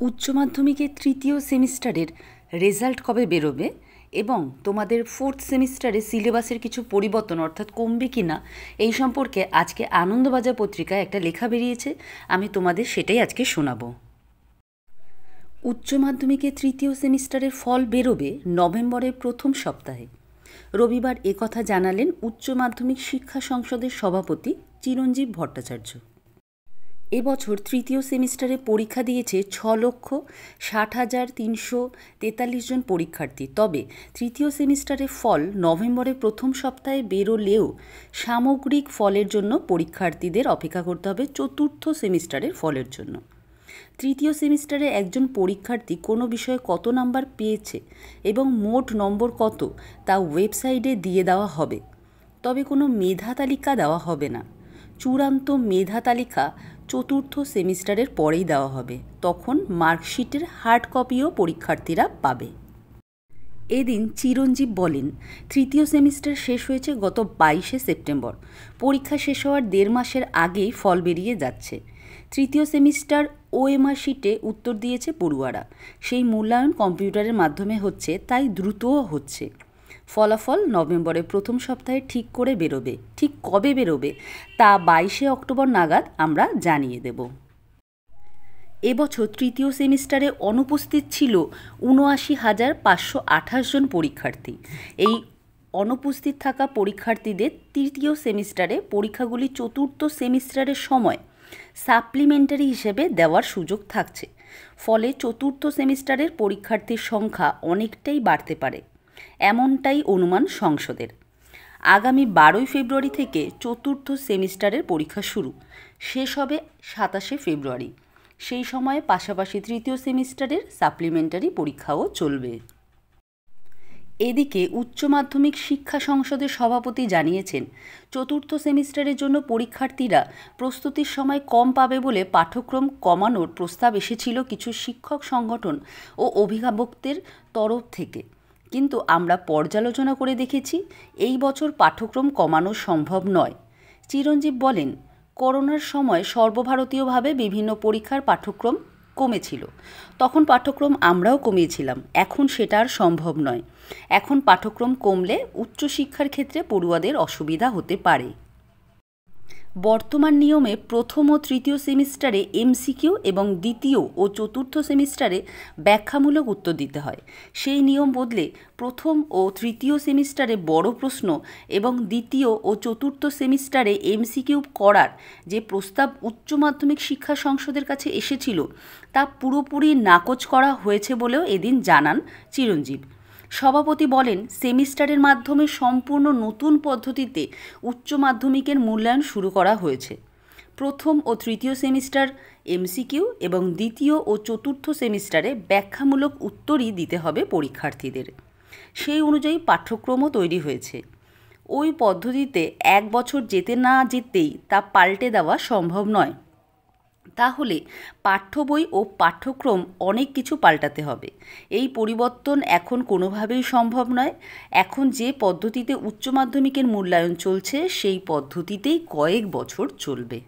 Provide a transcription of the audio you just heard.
উচ্চ মাধ্যমিকের তৃতীয় সেমিস্টারের রেজাল্ট কবে বেরোবে এবং তোমাদের ফোর্থ সেমিস্টারে সিলেবাসের কিছু পরিবর্তন অর্থাৎ কমবে কি না এই সম্পর্কে আজকে আনন্দবাজার পত্রিকায় একটা লেখা বেরিয়েছে। আমি তোমাদের সেটাই আজকে শোনাবো। উচ্চ মাধ্যমিকের তৃতীয় সেমিস্টারের ফল বেরোবে নভেম্বরের প্রথম সপ্তাহে। রবিবার একথা জানালেন উচ্চ মাধ্যমিক শিক্ষা সংসদের সভাপতি চিরঞ্জীব ভট্টাচার্য। এবছর তৃতীয় সেমিস্টারে পরীক্ষা দিয়েছে 6,60,343 জন পরীক্ষার্থী। তবে তৃতীয় সেমিস্টারের ফল নভেম্বরের প্রথম সপ্তাহে বেরোলেও সামগ্রিক ফলের জন্য পরীক্ষার্থীদের অপেক্ষা করতে হবে চতুর্থ সেমিস্টারের ফলের জন্য। তৃতীয় সেমিস্টারে একজন পরীক্ষার্থী কোনো বিষয়ে কত নাম্বার পেয়েছে এবং মোট নম্বর কত তা ওয়েবসাইটে দিয়ে দেওয়া হবে, তবে কোনো মেধা তালিকা দেওয়া হবে না। চূড়ান্ত মেধা তালিকা চতুর্থ সেমিস্টারের পরেই দেওয়া হবে, তখন মার্কশিটের হার্ড কপিও পরীক্ষার্থীরা পাবে। এদিন চিরঞ্জীব বলেন, তৃতীয় সেমিস্টার শেষ হয়েছে গত 22শে সেপ্টেম্বর। পরীক্ষা শেষ হওয়ার 1.5 মাসের আগেই ফল বেরিয়ে যাচ্ছে। তৃতীয় সেমিস্টার ওএমআর শিটে উত্তর দিয়েছে পড়ুয়ারা। সেই মূল্যায়ন কম্পিউটারের মাধ্যমে হচ্ছে, তাই দ্রুতও হচ্ছে। ফলাফল নভেম্বরের প্রথম সপ্তাহে ঠিক করে বেরোবে। ঠিক কবে বেরোবে তা 22শে অক্টোবর নাগাদ আমরা জানিয়ে দেব। এবছর তৃতীয় সেমিস্টারে অনুপস্থিত ছিল ৭৯,৫২৮ জন পরীক্ষার্থী। এই অনুপস্থিত থাকা পরীক্ষার্থীদের তৃতীয় সেমিস্টারে পরীক্ষাগুলি চতুর্থ সেমিস্টারের সময় সাপ্লিমেন্টারি হিসেবে দেওয়ার সুযোগ থাকছে। ফলে চতুর্থ সেমিস্টারের পরীক্ষার্থীর সংখ্যা অনেকটাই বাড়তে পারে, এমনটাই অনুমান সংসদের। আগামী 12ই ফেব্রুয়ারি থেকে চতুর্থ সেমিস্টারের পরীক্ষা শুরু, শেষ হবে 27শে ফেব্রুয়ারি। সেই সময়ে পাশাপাশি তৃতীয় সেমিস্টারের সাপ্লিমেন্টারি পরীক্ষাও চলবে। এদিকে উচ্চ মাধ্যমিক শিক্ষা সংসদের সভাপতি জানিয়েছেন, চতুর্থ সেমিস্টারের জন্য পরীক্ষার্থীরা প্রস্তুতির সময় কম পাবে বলে পাঠ্যক্রম কমানোর প্রস্তাব এসেছিল কিছু শিক্ষক সংগঠন ও অভিভাবকদের তরফ থেকে, কিন্তু আমরা পর্যালোচনা করে দেখেছি এই বছর পাঠ্যক্রম কমানো সম্ভব নয়। চিরঞ্জীব বলেন, করোনার সময় সর্বভারতীয়ভাবে বিভিন্ন পরীক্ষার পাঠ্যক্রম কমেছিল, তখন পাঠ্যক্রম আমরাও কমিয়েছিলাম। এখন সেটা আর সম্ভব নয়। এখন পাঠ্যক্রম কমলে উচ্চশিক্ষার ক্ষেত্রে পড়ুয়াদের অসুবিধা হতে পারে। বর্তমান নিয়মে প্রথম ও তৃতীয় সেমিস্টারে এমসিকিউ এবং দ্বিতীয় ও চতুর্থ সেমিস্টারে ব্যাখ্যামূলক উত্তর দিতে হয়। সেই নিয়ম বদলে প্রথম ও তৃতীয় সেমিস্টারে বড় প্রশ্ন এবং দ্বিতীয় ও চতুর্থ সেমিস্টারে এমসিকিউ করার যে প্রস্তাব উচ্চ মাধ্যমিক শিক্ষা সংসদের কাছে এসেছিল তা পুরোপুরি নাকচ করা হয়েছে বলেও এদিন জানান চিরঞ্জীব। সভাপতি বলেন, সেমিস্টারের মাধ্যমে সম্পূর্ণ নতুন পদ্ধতিতে উচ্চ মাধ্যমিকের মূল্যায়ন শুরু করা হয়েছে। প্রথম ও তৃতীয় সেমিস্টার এমসিকিউ এবং দ্বিতীয় ও চতুর্থ সেমিস্টারে ব্যাখ্যামূলক উত্তরই দিতে হবে পরীক্ষার্থীদের। সেই অনুযায়ী পাঠ্যক্রমও তৈরি হয়েছে। ওই পদ্ধতিতে 1 বছর যেতে না যেতেই তা পাল্টে দেওয়া সম্ভব নয়। তাহলে পাঠ্য বই ও পাঠ্যক্রম অনেক কিছু পাল্টাতে হবে। এই পরিবর্তন এখন কোনোভাবেই সম্ভব নয়। এখন যে পদ্ধতিতে উচ্চ মাধ্যমিকের মূল্যায়ন চলছে সেই পদ্ধতিতেই কয়েক বছর চলবে।